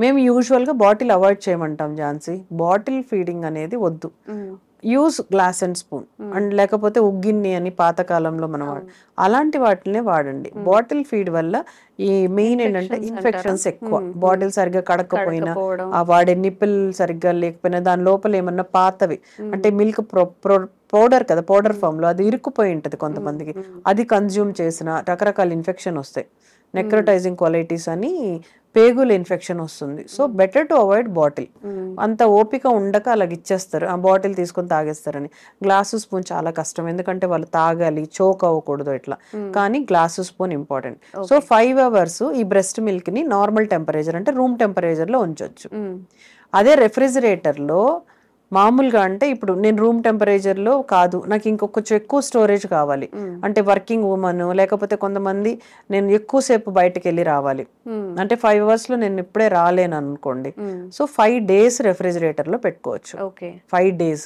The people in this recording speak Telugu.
మేము యూజువల్గా బాటిల్ అవాయిడ్ చేయమంటాం ఝాన్సీ. బాటిల్ ఫీడింగ్ అనేది వద్దు. Use glass and spoon and లేకపోతే ఉగ్గిన్ని అని పాతకాలంలో మనం అలాంటి వాటినే వాడండి. బాటిల్ ఫీడ్ వల్ల ఈ మెయిన్ ఏంటంటే ఇన్ఫెక్షన్స్ ఎక్కువ. బాటిల్ సరిగ్గా కడకపోయినా, ఆ వాడే నిప్పుల్ సరిగ్గా లేకపోయినా, దాని లోపల ఏమన్నా పాతవి అంటే మిల్క్ పౌడర్ కదా, పౌడర్ ఫామ్ లో అది ఇరుక్కుపోయి ఉంటది కొంతమందికి. అది కన్జ్యూమ్ చేసిన రకరకాల ఇన్ఫెక్షన్ వస్తాయి. నెక్రోటైజింగ్ కొలైటిస్ అని పేగుల ఇన్ఫెక్షన్ వస్తుంది. So better to avoid bottle. అంత ఓపిక ఉండక అలాగ ఇచ్చేస్తారు, ఆ బాటిల్ తీసుకొని తాగేస్తారని. గ్లాసు స్పూన్ చాలా కష్టం, ఎందుకంటే వాళ్ళు తాగాలి, చోక్ అవ్వకూడదు ఇట్లా. కానీ glass spoon important. So 5 hours ఈ బ్రెస్ట్ మిల్క్ ని నార్మల్ టెంపరేచర్ అంటే రూమ్ టెంపరేచర్ లో ఉంచవచ్చు. అదే రెఫ్రిజిరేటర్ లో మామూలుగా అంటే ఇప్పుడు నేను రూమ్ టెంపరేచర్ లో కాదు, నాకు ఇంకొంచెం ఎక్కువ స్టోరేజ్ కావాలి అంటే వర్కింగ్ ఉమెన్, లేకపోతే కొంతమంది నేను ఎక్కువసేపు బయటకు వెళ్ళి రావాలి అంటే 5 hours లో నేను ఇప్పుడే రాలేను అనుకోండి. సో 5 days రెఫ్రిజిరేటర్ లో పెట్టుకోవచ్చు. 5 days.